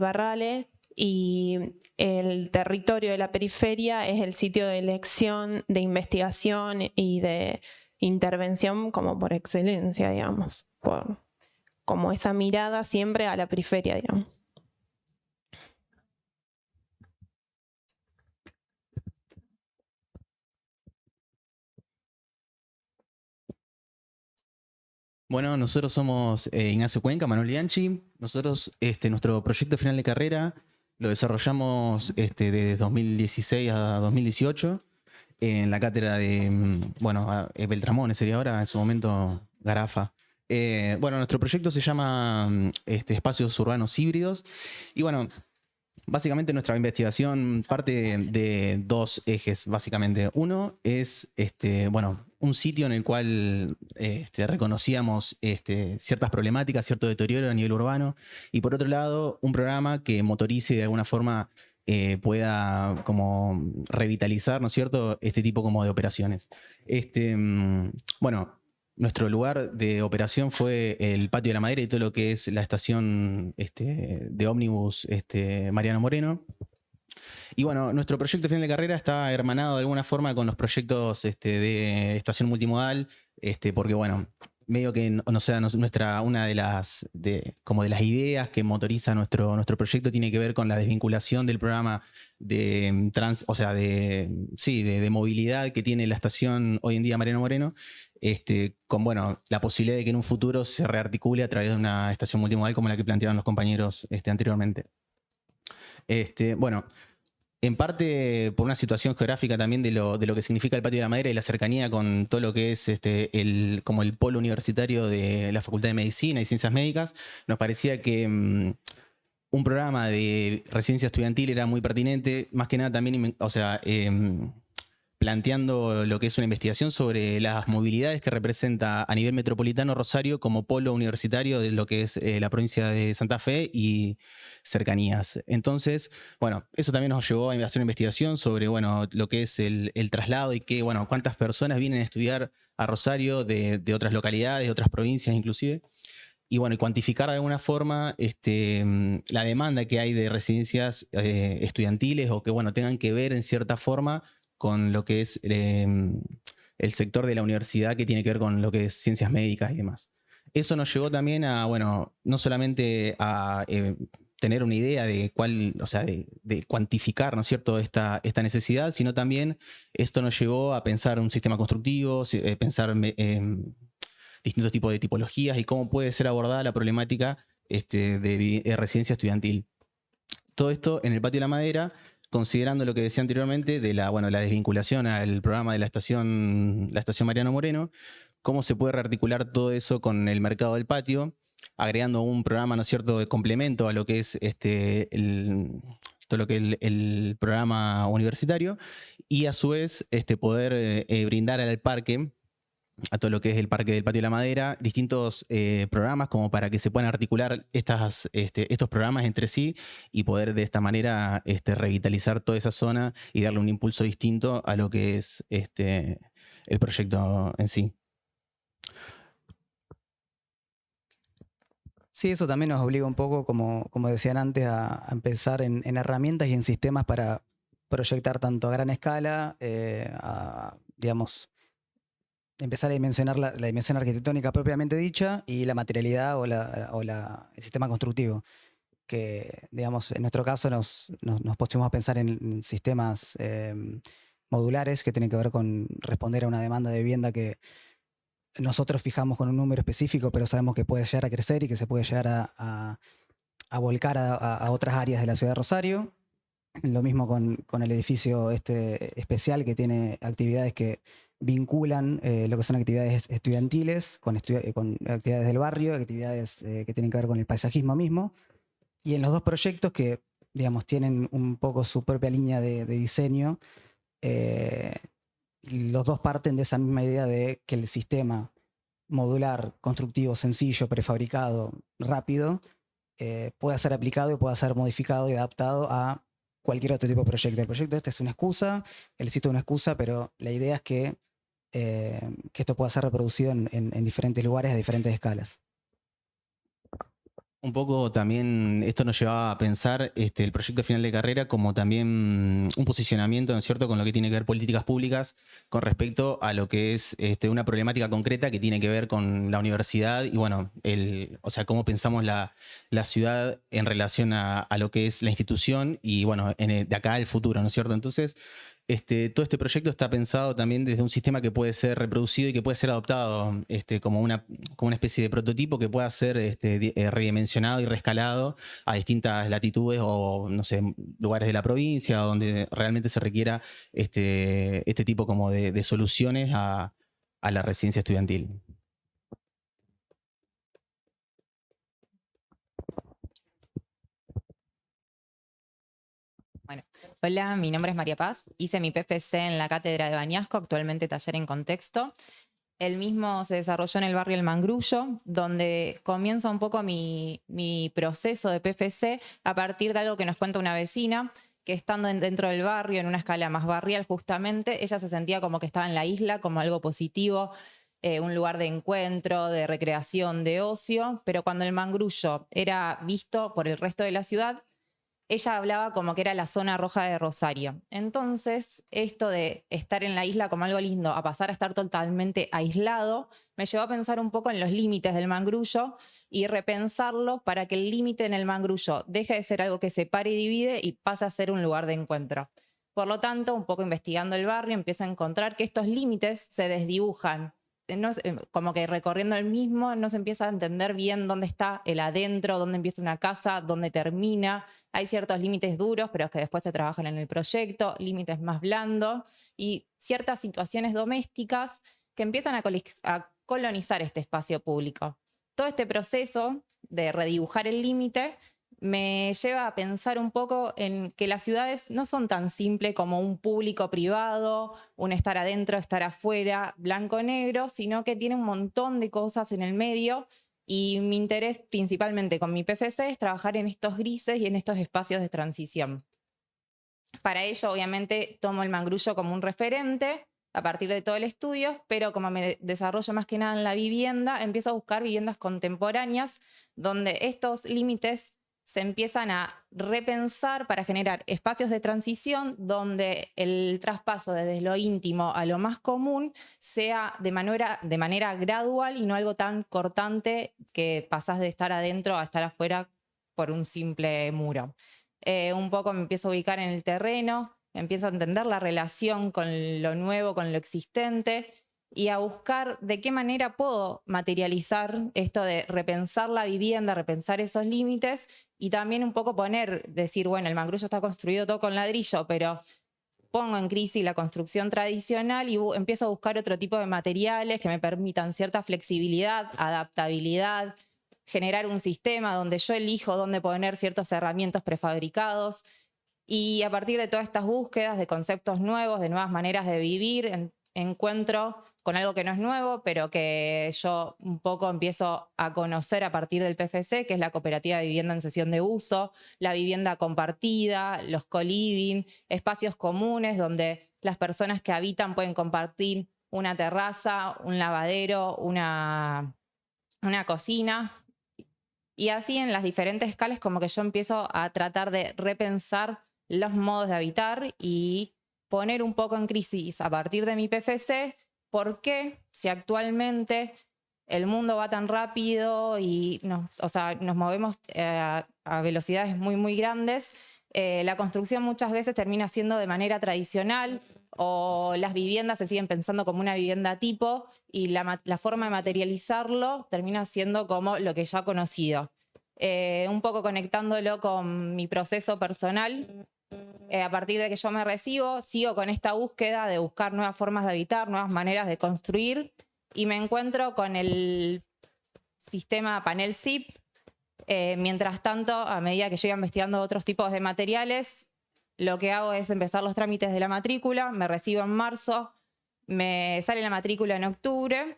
Barrale, y el territorio de la periferia es el sitio de elección, de investigación y de intervención como por excelencia, digamos, como esa mirada siempre a la periferia, digamos. Bueno, nosotros somos Ignacio Cuenca, Manuel Bianchi. Nosotros, nuestro proyecto final de carrera lo desarrollamos desde 2016 a 2018 en la cátedra de, Beltramones sería ahora, en su momento Garafa. Nuestro proyecto se llama Espacios Urbanos Híbridos, y bueno, básicamente nuestra investigación parte de 2 ejes, básicamente. Uno es un sitio en el cual reconocíamos ciertas problemáticas, cierto deterioro a nivel urbano, y por otro lado, un programa que motorice y de alguna forma pueda como revitalizar, ¿no es cierto?, este tipo como de operaciones. Nuestro lugar de operación fue el Patio de la Madera y todo lo que es la estación de ómnibus Mariano Moreno. Y bueno, nuestro proyecto final de carrera está hermanado de alguna forma con los proyectos de estación multimodal, porque bueno, medio que una de las ideas que motoriza nuestro proyecto tiene que ver con la desvinculación del programa de movilidad que tiene la estación hoy en día Mariano Moreno, con bueno, la posibilidad de que en un futuro se rearticule a través de una estación multimodal como la que planteaban los compañeros anteriormente. Bueno, en parte por una situación geográfica también de lo que significa el Patio de la Madera y la cercanía con todo lo que es como el polo universitario de la Facultad de Medicina y Ciencias Médicas, nos parecía que un programa de residencia estudiantil era muy pertinente, más que nada también, planteando lo que es una investigación sobre las movilidades que representa a nivel metropolitano Rosario como polo universitario de lo que es la provincia de Santa Fe y cercanías. Entonces, bueno, eso también nos llevó a hacer una investigación sobre, bueno, lo que es el traslado y que, bueno, cuántas personas vienen a estudiar a Rosario de otras localidades, de otras provincias inclusive. Y bueno, y cuantificar de alguna forma la demanda que hay de residencias estudiantiles o que, bueno, tengan que ver en cierta forma con lo que es el sector de la universidad que tiene que ver con lo que es ciencias médicas y demás. Eso nos llevó también a, bueno, no solamente a tener una idea de cuál, o sea, de cuantificar, ¿no es cierto?, esta necesidad, sino también esto nos llevó a pensar un sistema constructivo, pensar distintos tipos de tipologías y cómo puede ser abordada la problemática de residencia estudiantil. Todo esto en el Patio de la Madera, considerando lo que decía anteriormente de la desvinculación al programa de la estación Mariano Moreno, cómo se puede rearticular todo eso con el mercado del patio, agregando un programa, ¿no es cierto?, de complemento a lo que es todo lo que es el programa universitario y a su vez poder brindar al parque, a todo lo que es el Parque del Patio de la Madera, distintos programas como para que se puedan articular estos programas entre sí y poder de esta manera revitalizar toda esa zona y darle un impulso distinto a lo que es el proyecto en sí. Sí, eso también nos obliga un poco, como decían antes, a pensar en herramientas y en sistemas para proyectar tanto a gran escala, digamos, empezar a dimensionar la dimensión arquitectónica propiamente dicha y la materialidad o el sistema constructivo. Que, digamos, en nuestro caso nos pusimos a pensar en sistemas modulares que tienen que ver con responder a una demanda de vivienda que nosotros fijamos con un número específico, pero sabemos que puede llegar a crecer y que se puede llegar a volcar a otras áreas de la ciudad de Rosario. Lo mismo con el edificio especial que tiene actividades que vinculan lo que son actividades estudiantiles con actividades del barrio, actividades que tienen que ver con el paisajismo mismo. Y en los dos proyectos que, digamos, tienen un poco su propia línea de diseño, los dos parten de esa misma idea de que el sistema modular, constructivo, sencillo, prefabricado, rápido, pueda ser aplicado y pueda ser modificado y adaptado a cualquier otro tipo de proyecto. El proyecto es una excusa, el sitio es una excusa, pero la idea es que esto pueda ser reproducido en diferentes lugares a diferentes escalas. Un poco también esto nos llevaba a pensar el proyecto final de carrera como también un posicionamiento, ¿no es cierto?, con lo que tiene que ver políticas públicas con respecto a lo que es una problemática concreta que tiene que ver con la universidad y bueno, o sea, cómo pensamos la ciudad en relación a lo que es la institución y bueno, de acá al futuro, ¿no es cierto? Entonces, todo este proyecto está pensado también desde un sistema que puede ser reproducido y que puede ser adoptado como una especie de prototipo que pueda ser redimensionado y reescalado a distintas latitudes o, no sé, lugares de la provincia donde realmente se requiera este tipo como de soluciones a la residencia estudiantil. Bueno, hola, mi nombre es María Paz. Hice mi PFC en la Cátedra de Bañasco, actualmente taller en contexto. El mismo se desarrolló en el barrio El Mangrullo, donde comienza un poco mi proceso de PFC a partir de algo que nos cuenta una vecina, que estando dentro del barrio, en una escala más barrial justamente, ella se sentía como que estaba en la isla, como algo positivo, un lugar de encuentro, de recreación, de ocio, pero cuando el Mangrullo era visto por el resto de la ciudad, ella hablaba como que era la zona roja de Rosario. Entonces, esto de estar en la isla como algo lindo, a pasar a estar totalmente aislado, me llevó a pensar un poco en los límites del Mangrullo y repensarlo para que el límite en el Mangrullo deje de ser algo que separe y divide y pase a ser un lugar de encuentro. Por lo tanto, un poco investigando el barrio, empiezo a encontrar que estos límites se desdibujan como que recorriendo el mismo no se empieza a entender bien dónde está el adentro, dónde empieza una casa, dónde termina. Hay ciertos límites duros, pero que después se trabajan en el proyecto, límites más blandos y ciertas situaciones domésticas que empiezan a colonizar este espacio público. Todo este proceso de redibujar el límite me lleva a pensar un poco en que las ciudades no son tan simples como un público-privado, un estar adentro, estar afuera, blanco-negro, sino que tiene un montón de cosas en el medio y mi interés principalmente con mi PFC es trabajar en estos grises y en estos espacios de transición. Para ello, obviamente, tomo el Mangrullo como un referente a partir de todo el estudio, pero como me desarrollo más que nada en la vivienda, empiezo a buscar viviendas contemporáneas donde estos límites se empiezan a repensar para generar espacios de transición donde el traspaso desde lo íntimo a lo más común sea de manera gradual y no algo tan cortante que pasás de estar adentro a estar afuera por un simple muro. Un poco me empiezo a ubicar en el terreno, empiezo a entender la relación con lo nuevo, con lo existente y a buscar de qué manera puedo materializar esto de repensar la vivienda, repensar esos límites y también un poco decir, bueno, el Mangrullo está construido todo con ladrillo, pero pongo en crisis la construcción tradicional y empiezo a buscar otro tipo de materiales que me permitan cierta flexibilidad, adaptabilidad, generar un sistema donde yo elijo dónde poner ciertos herramientas prefabricados y a partir de todas estas búsquedas de conceptos nuevos, de nuevas maneras de vivir, encuentro con algo que no es nuevo, pero que yo un poco empiezo a conocer a partir del PFC, que es la cooperativa de vivienda en cesión de uso, la vivienda compartida, los co-living, espacios comunes donde las personas que habitan pueden compartir una terraza, un lavadero, una cocina. Y así en las diferentes escalas como que yo empiezo a tratar de repensar los modos de habitar y poner un poco en crisis a partir de mi PFC por qué si actualmente el mundo va tan rápido y nos movemos a velocidades muy, muy grandes, la construcción muchas veces termina siendo de manera tradicional o las viviendas se siguen pensando como una vivienda tipo y la forma de materializarlo termina siendo como lo que ya he conocido. Un poco conectándolo con mi proceso personal, a partir de que yo me recibo, sigo con esta búsqueda de buscar nuevas formas de habitar, nuevas maneras de construir y me encuentro con el sistema panel SIP. Mientras tanto, a medida que yo iba investigando otros tipos de materiales, lo que hago es empezar los trámites de la matrícula, me recibo en marzo, me sale la matrícula en octubre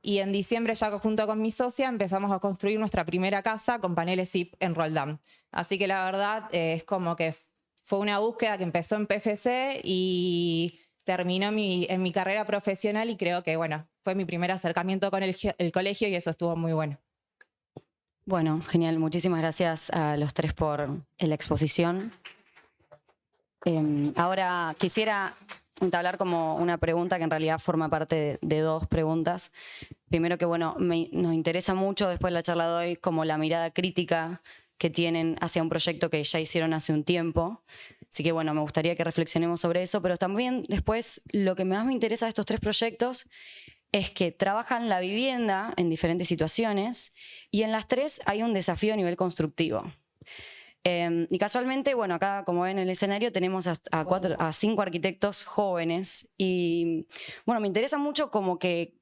y en diciembre ya junto con mi socia empezamos a construir nuestra primera casa con paneles SIP en Roldán. Así que la verdad es como que fue una búsqueda que empezó en PFC y terminó en mi carrera profesional y creo que bueno, fue mi primer acercamiento con el colegio y eso estuvo muy bueno. Bueno, genial. Muchísimas gracias a los tres por la exposición. Ahora quisiera entablar como una pregunta que en realidad forma parte de dos preguntas. Primero que bueno, nos interesa mucho después de la charla de hoy como la mirada crítica que tienen hacia un proyecto que ya hicieron hace un tiempo. Así que bueno, me gustaría que reflexionemos sobre eso, pero también después lo que más me interesa de estos tres proyectos es que trabajan la vivienda en diferentes situaciones y en las tres hay un desafío a nivel constructivo. Y casualmente, bueno, acá como ven en el escenario tenemos a 5 arquitectos jóvenes y bueno, me interesa mucho como que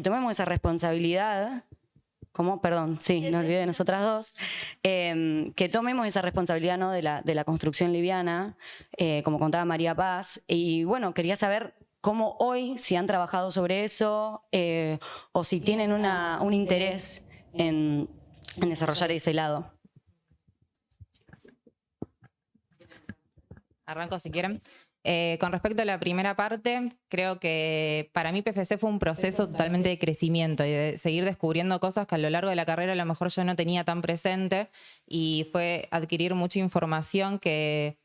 tomemos esa responsabilidad. ¿Cómo? Perdón, sí, no olvidé de nosotras dos. Que tomemos esa responsabilidad, ¿no? de la construcción liviana, como contaba María Paz. Y bueno, quería saber cómo hoy, si han trabajado sobre eso o si tienen un interés en desarrollar ese lado. Arranco si quieren. Con respecto a la primera parte, creo que para mí PFC fue un proceso totalmente de crecimiento y de seguir descubriendo cosas que a lo largo de la carrera a lo mejor yo no tenía tan presente y fue adquirir mucha información que,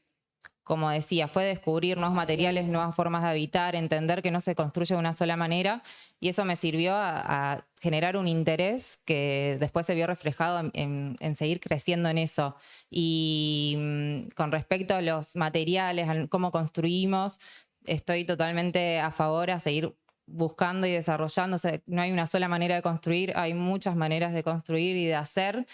como decía, fue descubrir nuevos materiales, nuevas formas de habitar, entender que no se construye de una sola manera y eso me sirvió a generar un interés que después se vio reflejado en seguir creciendo en eso. Y con respecto a los materiales, a cómo construimos, estoy totalmente a favor a seguir buscando y desarrollando. O sea, no hay una sola manera de construir, hay muchas maneras de construir y de hacer.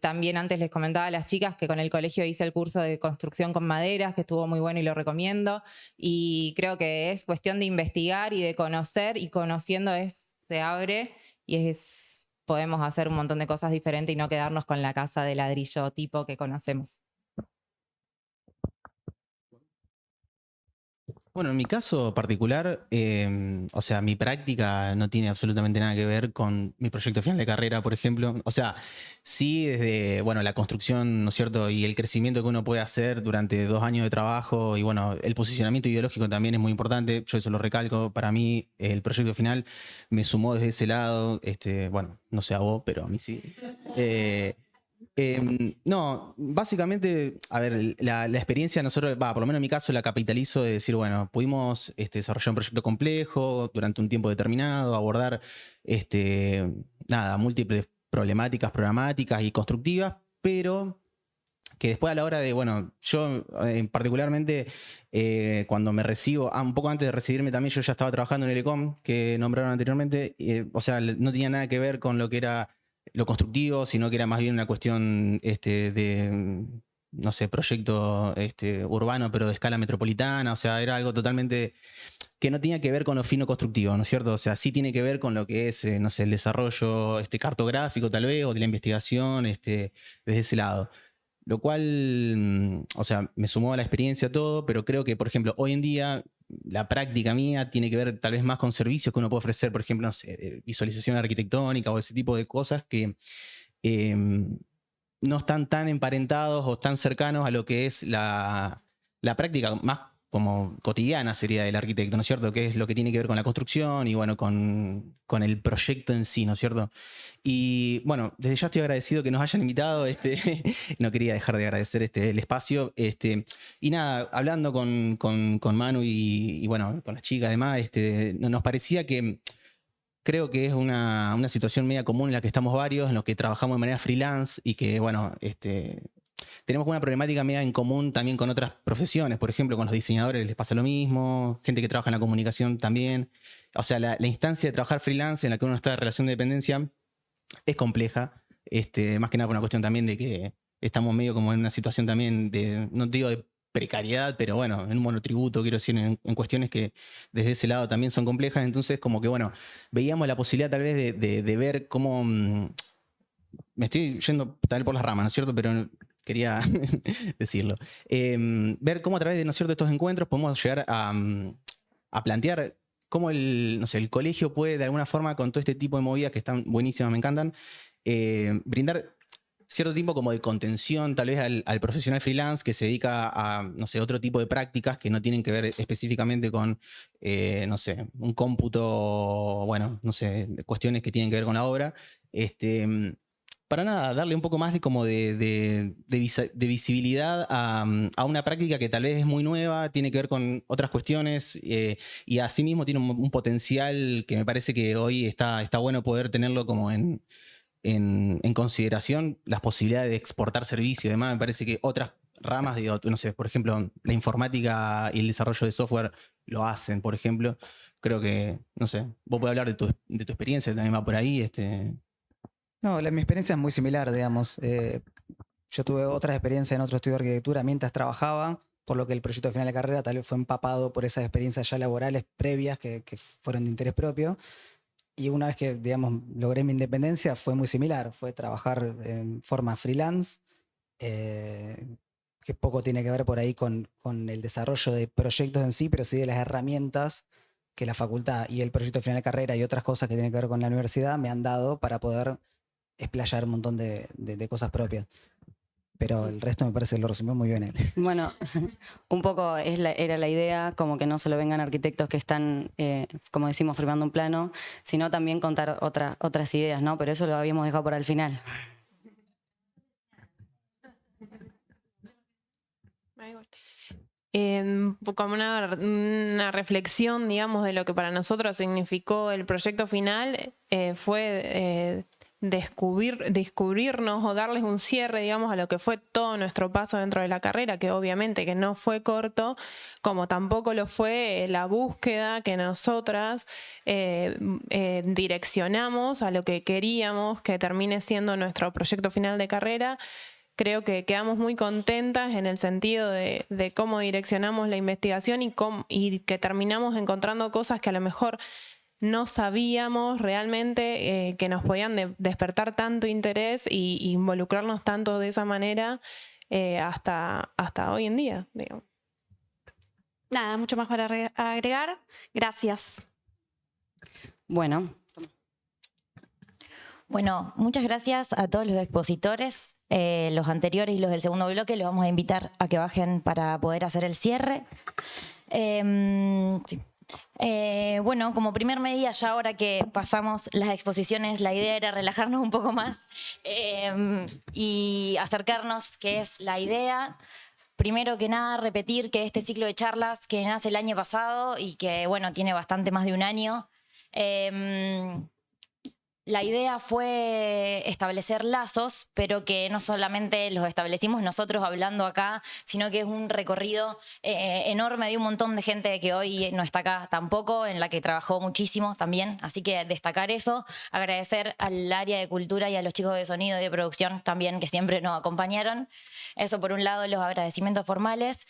También antes les comentaba a las chicas que con el colegio hice el curso de construcción con maderas, que estuvo muy bueno y lo recomiendo. Y creo que es cuestión de investigar y de conocer, y conociendo se abre y podemos hacer un montón de cosas diferentes y no quedarnos con la casa de ladrillo tipo que conocemos. Bueno, en mi caso particular, o sea, mi práctica no tiene absolutamente nada que ver con mi proyecto final de carrera, por ejemplo. O sea, sí desde, bueno, la construcción, ¿no es cierto? Y el crecimiento que uno puede hacer durante 2 años de trabajo y, bueno, el posicionamiento ideológico también es muy importante. Yo eso lo recalco. Para mí, el proyecto final me sumó desde ese lado. Bueno, no sé a vos, pero a mí sí. No, básicamente, a ver, la experiencia nosotros, por lo menos en mi caso, la capitalizo de decir, bueno, pudimos desarrollar un proyecto complejo durante un tiempo determinado, abordar múltiples problemáticas programáticas y constructivas, pero que después a la hora de, bueno, yo particularmente cuando me recibo, un poco antes de recibirme también yo ya estaba trabajando en el ECOM que nombraron anteriormente, o sea, no tenía nada que ver con lo que era lo constructivo, sino que era más bien una cuestión de, no sé, proyecto urbano, pero de escala metropolitana. O sea, era algo totalmente que no tenía que ver con lo fino constructivo, ¿no es cierto? O sea, sí tiene que ver con lo que es, no sé, el desarrollo cartográfico tal vez, o de la investigación desde ese lado. Lo cual, o sea, me sumó a la experiencia todo, pero creo que, por ejemplo, hoy en día la práctica mía tiene que ver tal vez más con servicios que uno puede ofrecer, por ejemplo, no sé, de visualización arquitectónica o ese tipo de cosas que no están tan emparentados o tan cercanos a lo que es la práctica más como cotidiana sería del arquitecto, ¿no es cierto? Que es lo que tiene que ver con la construcción y, bueno, con el proyecto en sí, ¿no es cierto? Y, bueno, desde ya estoy agradecido que nos hayan invitado. No quería dejar de agradecer el espacio. Y nada, hablando con Manu y, bueno, con las chicas además, nos parecía que creo que es una situación media común en la que estamos varios, en los que trabajamos de manera freelance y que, bueno, tenemos una problemática media en común también con otras profesiones. Por ejemplo, con los diseñadores les pasa lo mismo, gente que trabaja en la comunicación también. O sea, la instancia de trabajar freelance en la que uno está en relación de dependencia es compleja, más que nada por una cuestión también de que estamos medio como en una situación también de, no te digo de precariedad, pero bueno, en un monotributo, quiero decir, en cuestiones que desde ese lado también son complejas. Entonces, como que, bueno, veíamos la posibilidad tal vez de ver cómo, me estoy yendo tal vez por las ramas, ¿no es cierto? Pero quería decirlo. Ver cómo a través de, ¿no es cierto?, estos encuentros podemos llegar a plantear cómo no sé, el colegio puede de alguna forma, con todo este tipo de movidas que están buenísimas, me encantan, brindar cierto tipo como de contención tal vez al profesional freelance que se dedica a, no sé, otro tipo de prácticas que no tienen que ver específicamente con, no sé, un cómputo, bueno, no sé, cuestiones que tienen que ver con la obra. Para nada, darle un poco más de visibilidad a una práctica que tal vez es muy nueva, tiene que ver con otras cuestiones y asimismo tiene un potencial que me parece que hoy está bueno poder tenerlo como en consideración, las posibilidades de exportar servicios y demás. Me parece que otras ramas, digo, no sé, por ejemplo, la informática y el desarrollo de software lo hacen, por ejemplo. Creo que, no sé, vos podés hablar de tu experiencia, también va por ahí. No, mi experiencia es muy similar, digamos. Yo tuve otras experiencias en otro estudio de arquitectura mientras trabajaba, por lo que el proyecto final de carrera tal vez fue empapado por esas experiencias ya laborales previas que fueron de interés propio. Y una vez que, digamos, logré mi independencia, fue muy similar. Fue trabajar en forma freelance, que poco tiene que ver por ahí con el desarrollo de proyectos en sí, pero sí de las herramientas que la facultad y el proyecto final de carrera y otras cosas que tienen que ver con la universidad me han dado para poder explayar un montón de cosas propias. Pero el resto me parece que lo resumió muy bien él. Bueno, un poco era la idea, como que no solo vengan arquitectos que están, como decimos, firmando un plano, sino también contar otras ideas, ¿no? Pero eso lo habíamos dejado para el final. Como una reflexión, digamos, de lo que para nosotros significó el proyecto final, fue descubrirnos o darles un cierre, digamos, a lo que fue todo nuestro paso dentro de la carrera, que obviamente que no fue corto, como tampoco lo fue la búsqueda que nosotras direccionamos a lo que queríamos que termine siendo nuestro proyecto final de carrera. Creo que quedamos muy contentas en el sentido de cómo direccionamos la investigación y que terminamos encontrando cosas que a lo mejor no sabíamos realmente que nos podían despertar tanto interés y involucrarnos tanto de esa manera hasta hoy en día, digamos. Nada, mucho más para agregar. Gracias. Bueno, muchas gracias a todos los expositores, los anteriores y los del segundo bloque. Los vamos a invitar a que bajen para poder hacer el cierre. Sí. Como primer medida, ya ahora que pasamos las exposiciones, la idea era relajarnos un poco más y acercarnos qué es la idea. Primero que nada, repetir que este ciclo de charlas que nace el año pasado y que, tiene bastante más de un año, la idea fue establecer lazos, pero que no solamente los establecimos nosotros hablando acá, sino que es un recorrido enorme de un montón de gente que hoy no está acá tampoco, en la que trabajó muchísimo también. Así que destacar eso, agradecer al área de cultura y a los chicos de sonido y de producción también, que siempre nos acompañaron. Eso por un lado, los agradecimientos formales.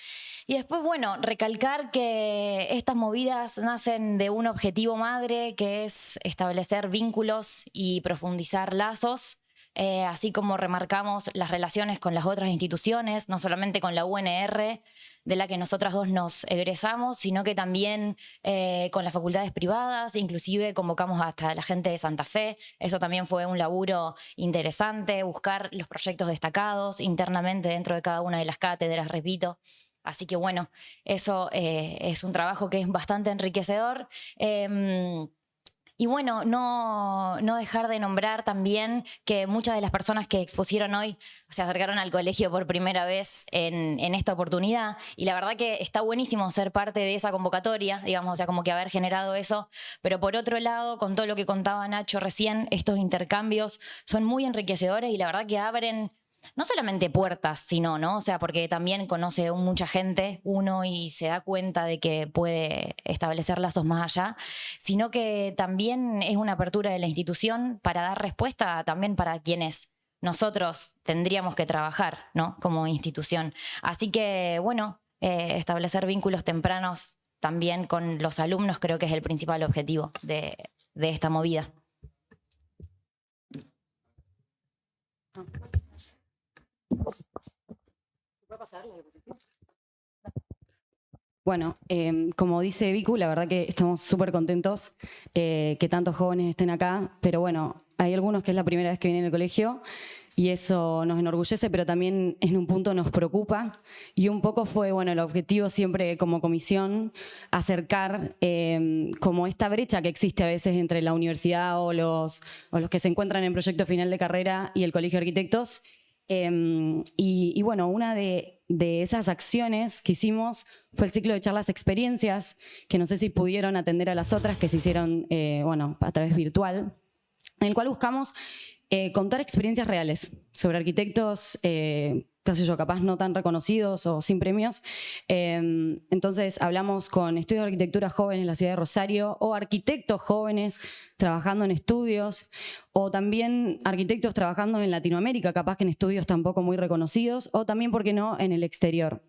Y después, recalcar que estas movidas nacen de un objetivo madre, que es establecer vínculos y profundizar lazos, así como remarcamos las relaciones con las otras instituciones, no solamente con la UNR, de la que nosotras dos nos egresamos, sino que también con las facultades privadas, inclusive convocamos hasta la gente de Santa Fe. Eso también fue un laburo interesante, buscar los proyectos destacados internamente dentro de cada una de las cátedras, repito. Así que eso es un trabajo que es bastante enriquecedor. No dejar de nombrar también que muchas de las personas que expusieron hoy se acercaron al colegio por primera vez en esta oportunidad, y la verdad que está buenísimo ser parte de esa convocatoria, digamos, como que haber generado eso. Pero por otro lado, con todo lo que contaba Nacho recién, estos intercambios son muy enriquecedores y la verdad que abren no solamente puertas, sino, porque también conoce mucha gente uno y se da cuenta de que puede establecer lazos más allá, sino que también es una apertura de la institución para dar respuesta también para quienes nosotros tendríamos que trabajar, como institución. Así que, establecer vínculos tempranos también con los alumnos creo que es el principal objetivo de esta movida. ¿Se puede pasar la diapositiva? Como dice Vicu, la verdad que estamos súper contentos que tantos jóvenes estén acá, pero hay algunos que es la primera vez que vienen al colegio y eso nos enorgullece, pero también en un punto nos preocupa, y un poco fue el objetivo siempre como comisión acercar como esta brecha que existe a veces entre la universidad o los que se encuentran en proyecto final de carrera y el Colegio de Arquitectos. Una de esas acciones que hicimos fue el ciclo de charlas experiencias, que no sé si pudieron atender a las otras que se hicieron a través virtual, en el cual buscamos contar experiencias reales sobre arquitectos, capaz no tan reconocidos o sin premios. Entonces hablamos con estudios de arquitectura jóvenes en la ciudad de Rosario, o arquitectos jóvenes trabajando en estudios, o también arquitectos trabajando en Latinoamérica, capaz que en estudios tampoco muy reconocidos, o también, ¿por qué no?, en el exterior.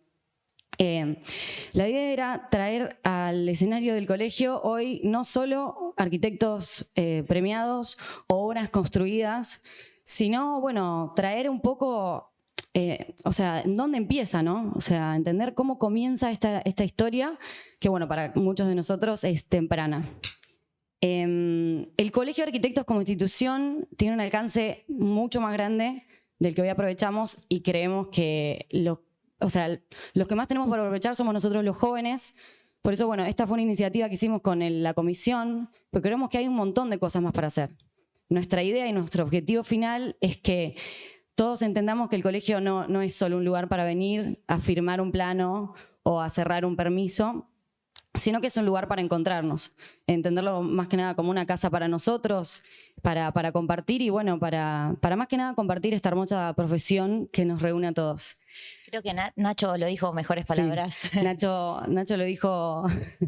La idea era traer al escenario del colegio hoy no solo arquitectos premiados o obras construidas, sino, traer un poco, ¿dónde empieza, no? Entender cómo comienza esta historia, que, para muchos de nosotros es temprana. El Colegio de Arquitectos como institución tiene un alcance mucho más grande del que hoy aprovechamos, y creemos que los que más tenemos para aprovechar somos nosotros los jóvenes. Por eso, esta fue una iniciativa que hicimos con la comisión, porque creemos que hay un montón de cosas más para hacer. Nuestra idea y nuestro objetivo final es que todos entendamos que el colegio no es solo un lugar para venir a firmar un plano o a cerrar un permiso, sino que es un lugar para encontrarnos, entenderlo más que nada como una casa para nosotros, para compartir y bueno, para más que nada compartir esta hermosa profesión que nos reúne a todos. Creo que Nacho lo dijo mejores palabras. Sí, Nacho lo dijo,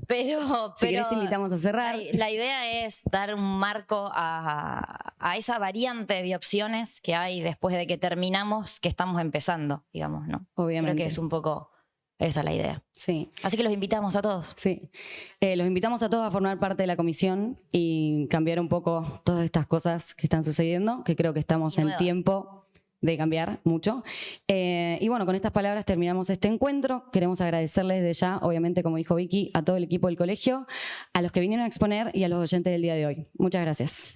pero si querés te invitamos a cerrar. La idea es dar un marco a esa variante de opciones que hay después de que terminamos, que estamos empezando, digamos, ¿no? Obviamente. Creo que es un poco esa la idea. Sí. Así que los invitamos a todos. Sí. Los invitamos a todos a formar parte de la comisión y cambiar un poco todas estas cosas que están sucediendo, que creo que estamos en tiempo de cambiar mucho. Y bueno, con estas palabras terminamos este encuentro. Queremos agradecerles desde ya, obviamente, como dijo Vicky, a todo el equipo del colegio, a los que vinieron a exponer y a los oyentes del día de hoy. Muchas gracias.